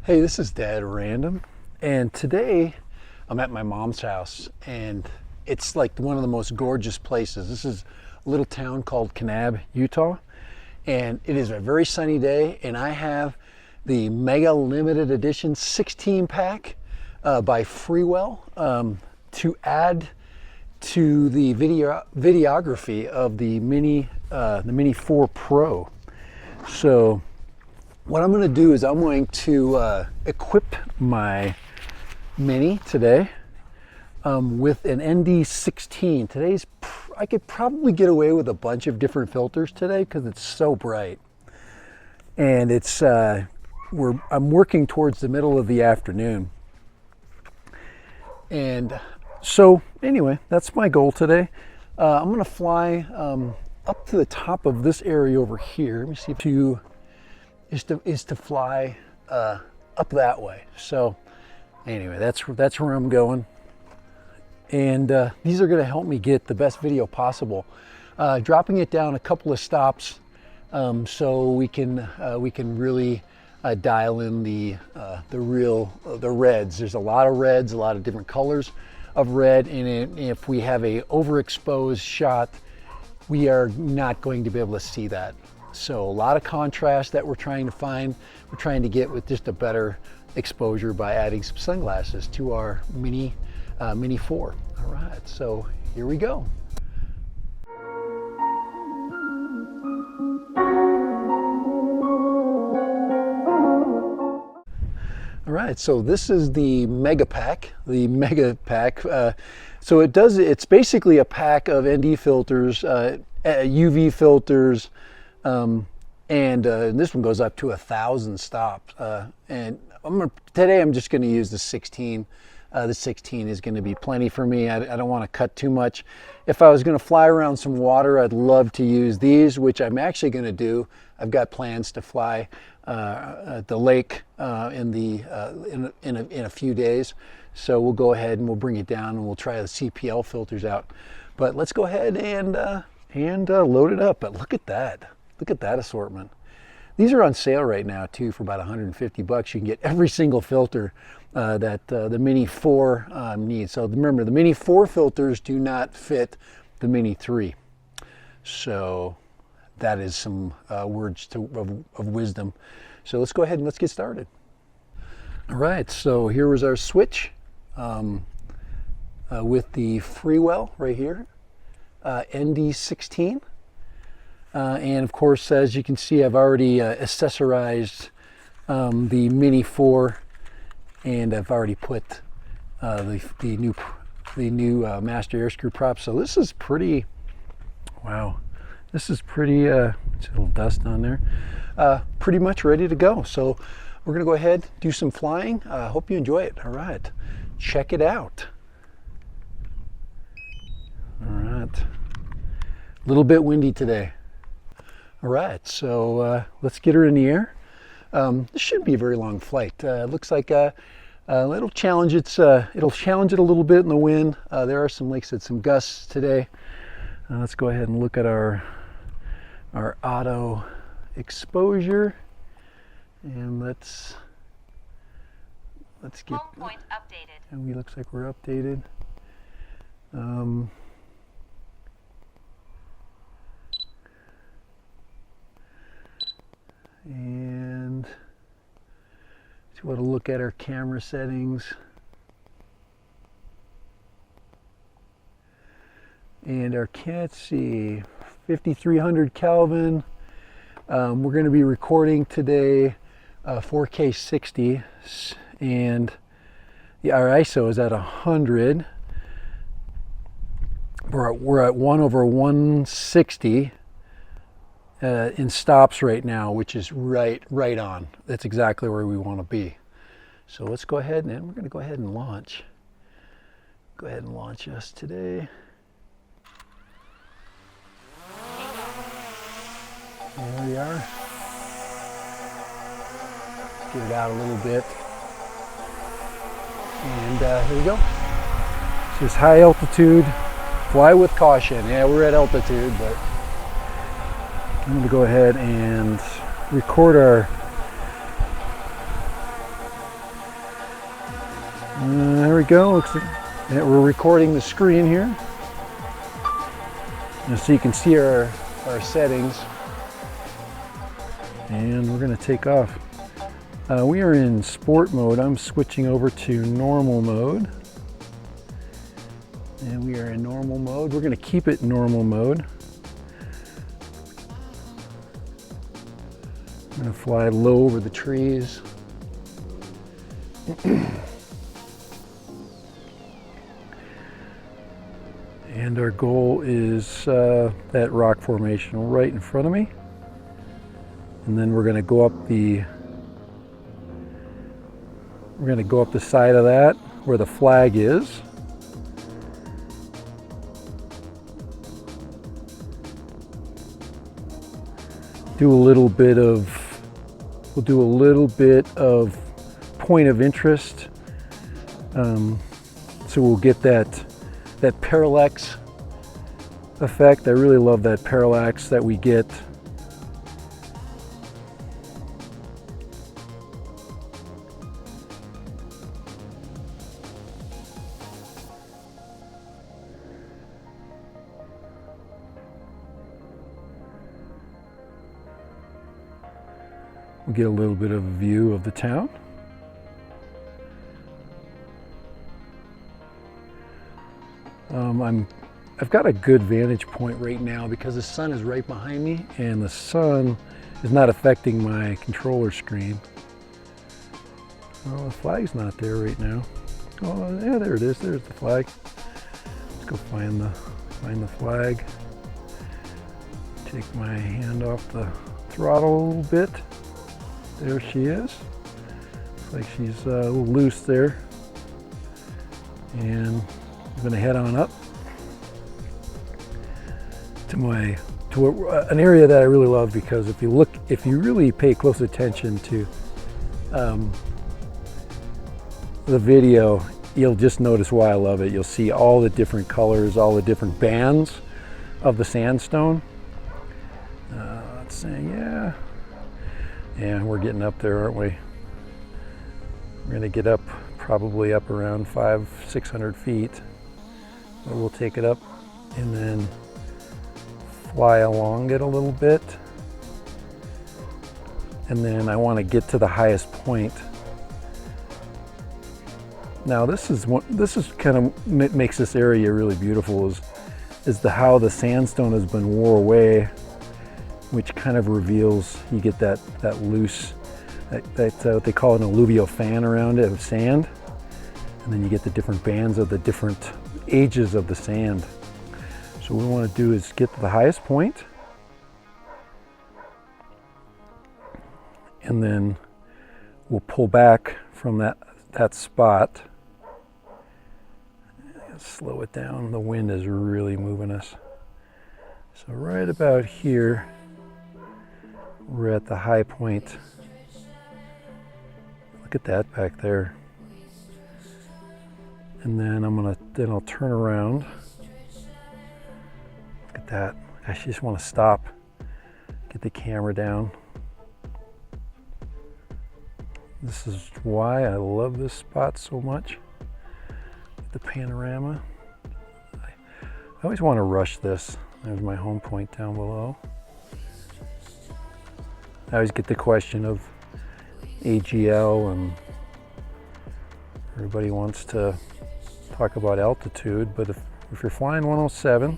Hey, this is Dad Random, and today I'm at my mom's house, and it's like one of the most gorgeous places. This is a little town called Kanab, Utah, and it is a very sunny day, and I have the Mega Limited Edition 16 pack by Freewell to add to the videography of the Mini 4 Pro. So what I'm going to do is I'm going to equip my Mini today with an ND16. I could probably get away with a bunch of different filters today because it's so bright, and it's I'm working towards the middle of the afternoon, and so anyway, that's my goal today. I'm going to fly up to the top of this area over here. Let me see is to fly up that way. So anyway, that's where I'm going, and these are going to help me get the best video possible. Dropping it down a couple of stops so we can really dial in the reds. There's a lot of reds, a lot of different colors of red, and if we have a overexposed shot, we are not going to be able to see that. So a lot of contrast that we're trying to find. We're trying to get with just a better exposure by adding some sunglasses to our Mini 4. All right, so here we go. All right, so this is the Mega Pack. So it's basically a pack of ND filters, UV filters, and this one goes up to 1,000 stops. And today I'm just going to use the 16. The 16 is going to be plenty for me. I don't want to cut too much. If I was going to fly around some water, I'd love to use these, which I'm actually going to do. I've got plans to fly at the lake in a few days. So we'll go ahead and we'll bring it down and we'll try the CPL filters out. But let's go ahead and load it up. But look at that. Look at that assortment. These are on sale right now too for about 150 bucks. You can get every single filter that the Mini 4 needs. So remember, the Mini 4 filters do not fit the Mini 3. So that is some words of wisdom. So let's go ahead and let's get started. All right, so here was our switch with the Freewell right here, ND16. And of course, as you can see, I've already accessorized the Mini 4, and I've already put the new master air screw prop. So this is pretty, wow, this is pretty, it's a little dust on there, pretty much ready to go. So we're gonna go ahead, do some flying. Hope you enjoy it. All right, check it out. All right, a little bit windy today. All right, so let's get her in the air. This shouldn't be a very long flight. Looks like it'll challenge it a little bit in the wind. There are some gusts today. Let's go ahead and look at our auto exposure, and let's get. Home point updated. And we looks like we're updated. And so we want to look at our camera settings, and our let's see, 5300 Kelvin. We're going to be recording today 4K 60, and our ISO is at 100. We're at 1/160. In stops right now, which is right on. That's exactly where we want to be. So let's go ahead and we're going to go ahead and launch. Go ahead and launch us today. There we are. Let's get it out a little bit. And here we go. This is high altitude. Fly with caution. Yeah, we're at altitude, but I'm going to go ahead and record There we go. Looks like we're recording the screen here. And so you can see our settings. And we're going to take off. We are in sport mode. I'm switching over to normal mode. And we are in normal mode. We're going to keep it normal mode. I'm going to fly low over the trees. And our goal is that rock formation right in front of me. And then we're going to go up the side of that where the flag is. We'll do a little bit of point of interest. So we'll get that parallax effect. I really love that parallax that we get. We'll get a little bit of a view of the town. I've got a good vantage point right now because the sun is right behind me and the sun is not affecting my controller screen. Oh, the flag's not there right now. Oh, yeah, there it is. There's the flag. Let's go find the flag. Take my hand off the throttle a little bit. There she is. Looks like she's a little loose there. And I'm going to head on up to an area that I really love, because if you really pay close attention to the video, you'll just notice why I love it. You'll see all the different colors, all the different bands of the sandstone. Let's see, yeah, we're getting up there, aren't we? We're going to get up, probably up around 500-600 feet. But we'll take it up and then fly along it a little bit. And then I want to get to the highest point. Now this is kind of makes this area really beautiful, is how the sandstone has been wore away, which kind of reveals, you get that loose, what they call an alluvial fan around it of sand. And then you get the different bands of the different ages of the sand. So what we want to do is get to the highest point, and then we'll pull back from that spot. Slow it down. The wind is really moving us. So right about here, we're at the high point. Look at that back there. And then I'll turn around. Look at that. I just want to stop, get the camera down. This is why I love this spot so much. The panorama. I always want to rush this. There's my home point down below. I always get the question of AGL, and everybody wants to talk about altitude, but if you're flying 107,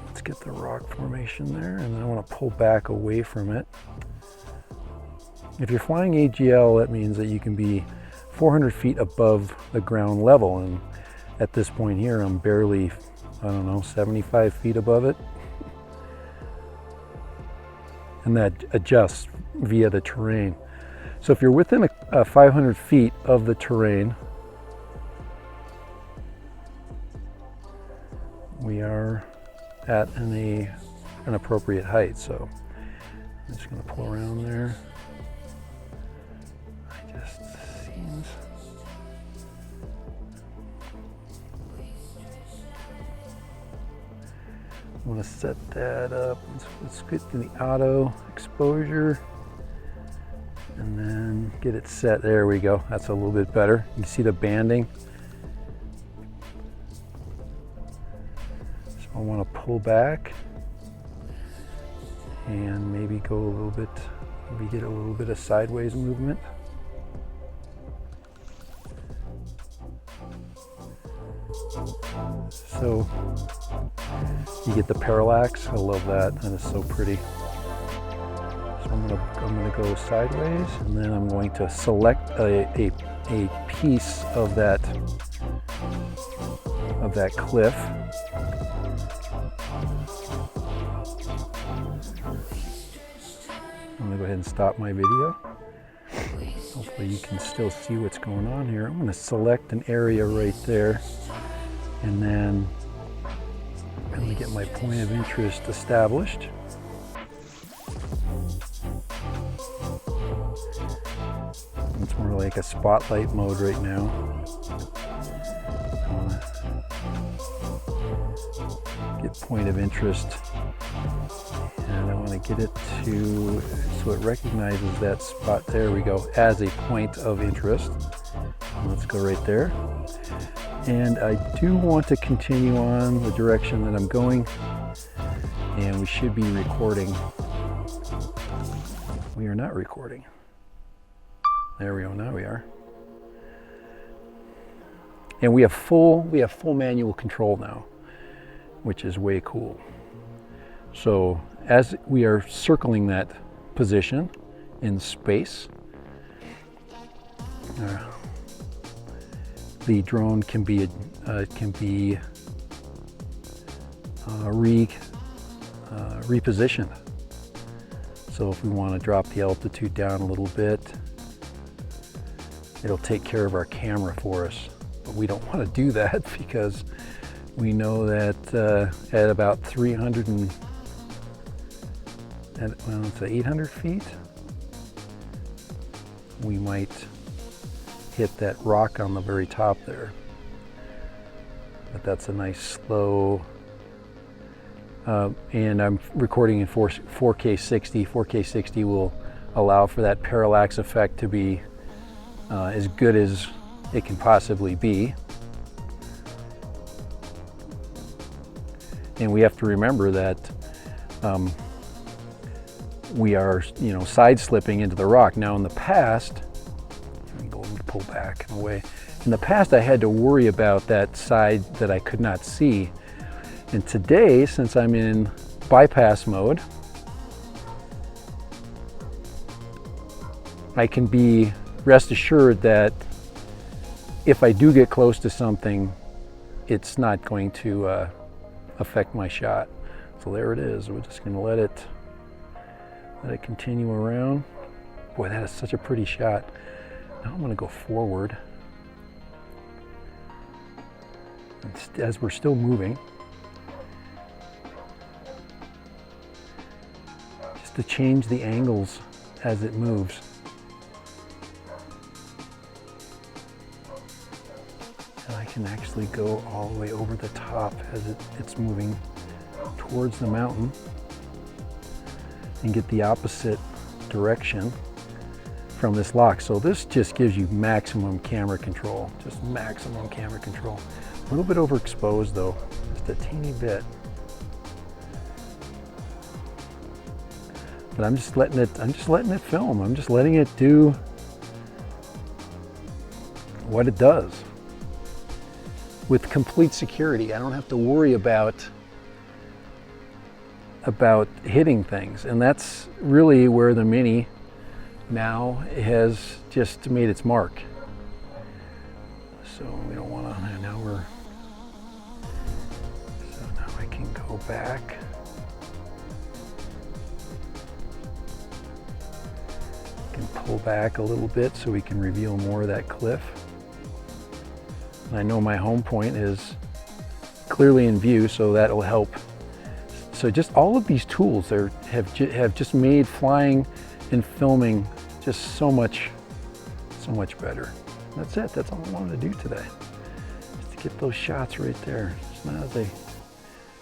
let's get the rock formation there, and then I want to pull back away from it. If you're flying AGL, that means that you can be 400 feet above the ground level, and at this point here I'm barely, 75 feet above it. And that adjusts via the terrain. So if you're within 500 feet of the terrain, we are at an appropriate height. So I'm just going to pull around there. Seems I want to set that up. Let's get to the auto exposure. And then get it set. There we go. That's a little bit better. You see the banding. So I want to pull back and maybe go a little bit, maybe get a little bit of sideways movement. So you get the parallax. I love that. That is so pretty. So I'm gonna go sideways, and then I'm going to select a piece of that cliff. I'm gonna go ahead and stop my video. Hopefully you can still see what's going on here. I'm gonna select an area right there, and then I'm gonna get my point of interest established. It's more like a spotlight mode right now. Get point of interest, and I want to get it to so it recognizes that spot. There we go, as a point of interest. Let's go right there. And I do want to continue on the direction that I'm going, and we should be recording. We are not recording. There we go, now we are. And we have full manual control now, which is way cool. So as we are circling that position in space, the drone can be repositioned. So if we want to drop the altitude down a little bit, it'll take care of our camera for us. But we don't want to do that because we know that at about 300 and well, it's 800 feet, we might hit that rock on the very top there. But that's a nice slow, and I'm recording in 4K 60. 4K 60 will allow for that parallax effect to be as good as it can possibly be. And we have to remember that we are, side slipping into the rock. Now in the past, let me pull back and away. In the past, I had to worry about that side that I could not see. And today, since I'm in bypass mode, I can be rest assured that if I do get close to something, it's not going to affect my shot. So there it is. We're just going to let it continue around. Boy, that is such a pretty shot. Now I'm going to go forward. As we're still moving, just to change the angles as it moves. And I can actually go all the way over the top as it's moving towards the mountain and get the opposite direction from this lock. So this just gives you maximum camera control, just maximum camera control. A little bit overexposed though, just a teeny bit. But I'm just letting it film. I'm just letting it do what it does with complete security. I don't have to worry about hitting things. And that's really where the Mini now has just made its mark. So we don't want to, so now I can go back. I can pull back a little bit so we can reveal more of that cliff. And I know my home point is clearly in view, so that'll help. So just all of these tools have just made flying and filming just so much better. That's it. That's all I wanted to do today. Just to get those shots right there.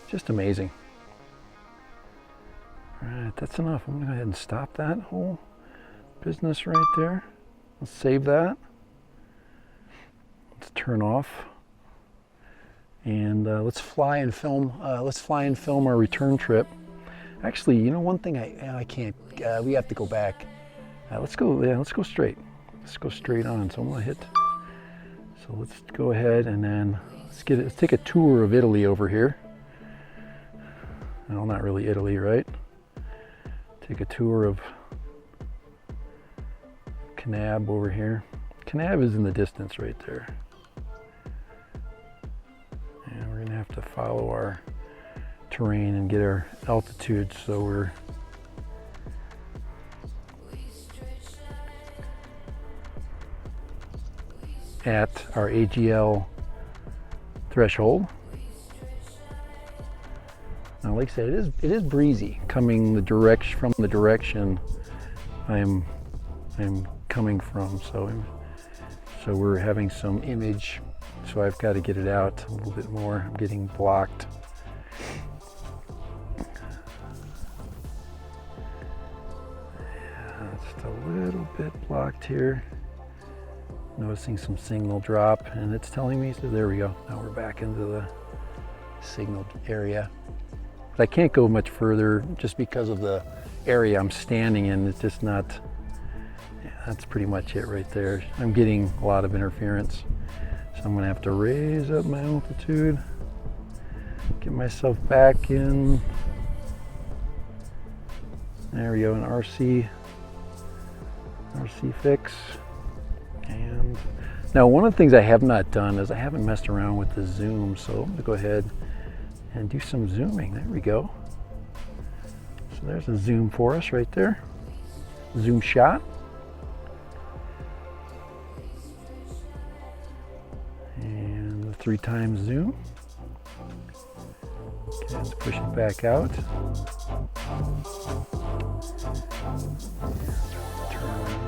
Just amazing. All right, that's enough. I'm gonna go ahead and stop that whole business right there. Let's save that. Let's turn off. And let's fly and film. Let's fly and film our return trip. Actually, you know, one thing I can't. We have to go back. Let's go. Yeah, let's go straight. Let's go straight on. So I'm gonna hit. So let's go ahead and then let's take a tour of Italy over here. Well, not really Italy, right? Take a tour of Canab over here. Canab is in the distance right there. And we're gonna have to follow our terrain and get our altitude, so we're at our AGL threshold. Now, like I said, it is breezy coming from the direction I'm coming from. So we're having some image. So I've got to get it out a little bit more. I'm getting blocked. Yeah, just a little bit blocked here. Noticing some signal drop, and it's telling me, so there we go. Now we're back into the signal area. But I can't go much further just because of the area I'm standing in. It's just not, yeah, that's pretty much it right there. I'm getting a lot of interference. So I'm gonna have to raise up my altitude, get myself back in. There we go, an RC fix. And now one of the things I have not done is I haven't messed around with the zoom, so I'm gonna go ahead and do some zooming. There we go. So there's a zoom for us right there. Zoom shot. And the 3x zoom. Okay, let's push it back out. Turn around.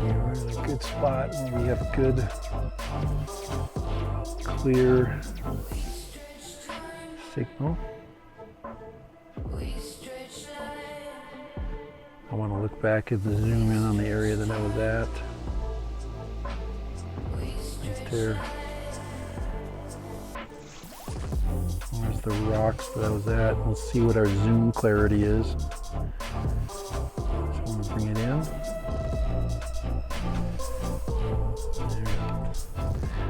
Here's a good spot where we have good, clear signal. I want to look back at the zoom in on the area that I was at. Right there. There's the rocks that I was at. Let's see what our zoom clarity is. So I'm going to bring it in.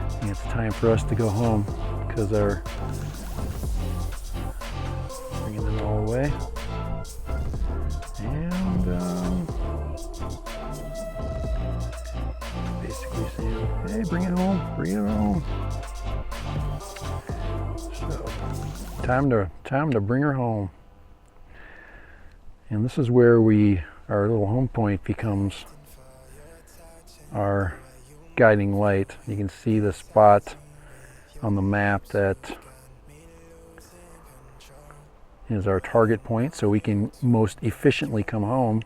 I think it's time for us to go home because bringing it all the way. And basically saying, hey, bring it home, bring it home. So time to bring her home. And this is where our little home point becomes our guiding light. You can see the spot on the map that is our target point, so we can most efficiently come home.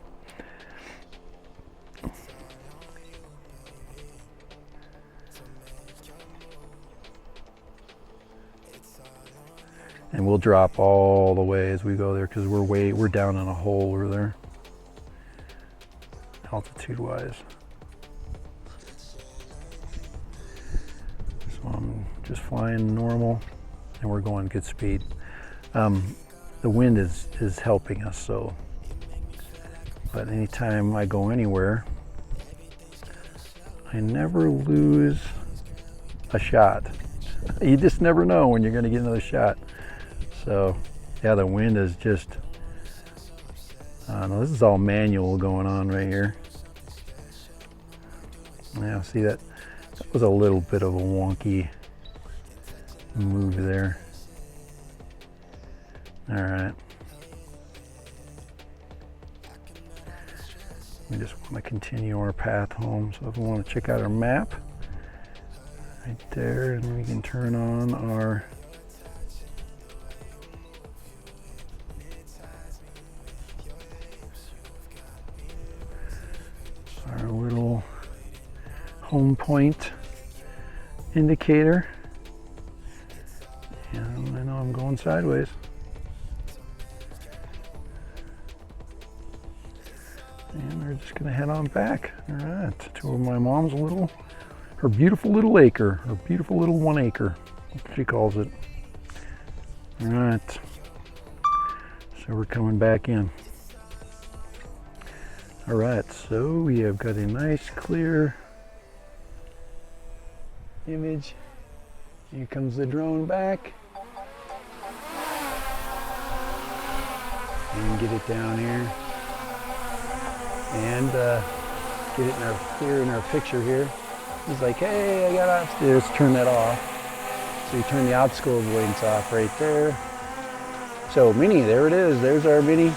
And we'll drop all the way as we go there because we're down in a hole over there, altitude wise. So I'm just flying normal and we're going good speed. The wind is helping us, so, but anytime I go anywhere, I never lose a shot. You just never know when you're going to get another shot. So yeah, the wind is just, no, this is all manual going on right here. Now see that was a little bit of a wonky move there. All right. We just want to continue our path home. So if we want to check out our map, right there, and we can turn on our little home point indicator. Going sideways. And we're just gonna head on back. All right, to my mom's her beautiful little acre, her beautiful little 1 acre, she calls it. All right, so we're coming back in. All right, so we have got a nice clear image. Here comes the drone back. And get it down here. And get it clear in our picture here. He's like, hey, I got off. Let's turn that off. So you turn the obstacle avoidance off right there. So Mini, there it is. There's our Mini.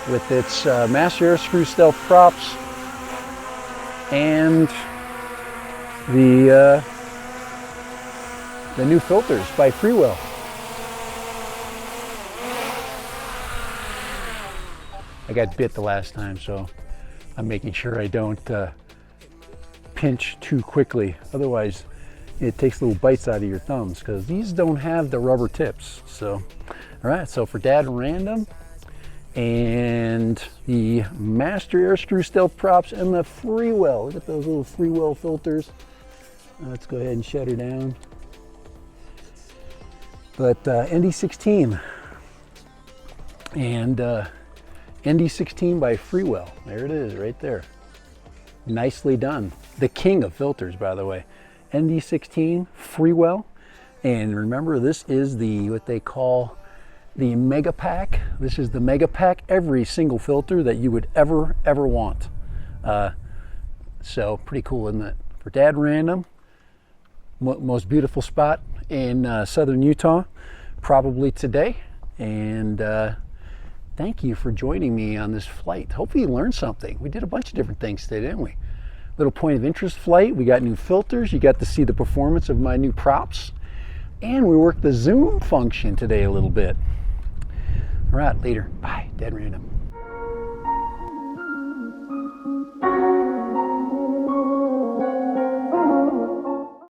With its master air screw stealth props and the new filters by Freewell. I got bit the last time, so I'm making sure I don't pinch too quickly. Otherwise, it takes little bites out of your thumbs because these don't have the rubber tips. So, all right, so for Dad Random and the master air screw stealth props and the Freewell. Look at those little Freewell filters. Let's go ahead and shut her down. But ND16 and ND16 by Freewell. There it is right there. Nicely done. The king of filters, by the way. ND16 Freewell. And remember, this is what they call the mega pack. This is the mega pack. Every single filter that you would ever want. So pretty cool, isn't it? For Dad Random, most beautiful spot in southern Utah, probably today. And thank you for joining me on this flight. Hopefully you learned something. We did a bunch of different things today, didn't we? Little point of interest flight. We got new filters. You got to see the performance of my new props. And we worked the zoom function today a little bit. All right, later. Bye. Dad Random.